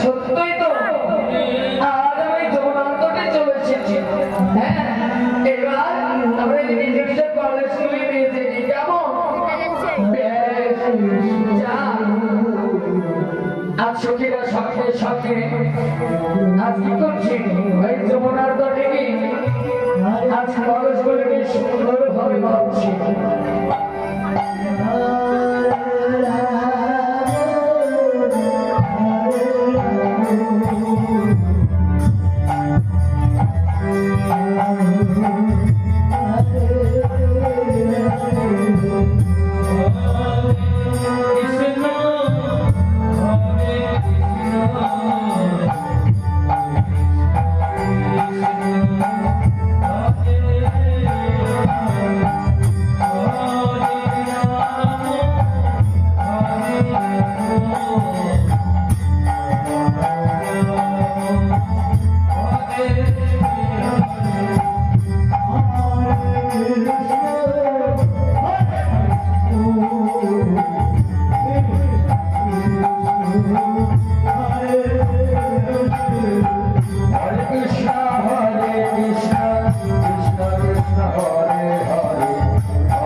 সত্যই তো আজ আমি যমুনান্তরে চলে এসেছি। হ্যাঁ, এবার আমরা নিজস্ব কলেজ স্কুলে নিয়ে যেতে যাবো। আজ সখীরা শখে শখে আজ কি করছি ওই যমুনার তটে আজ কলেজ স্কুলে সুন্দর ভাবে ভাবছি।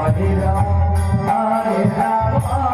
Hare Rama, Hare Rama.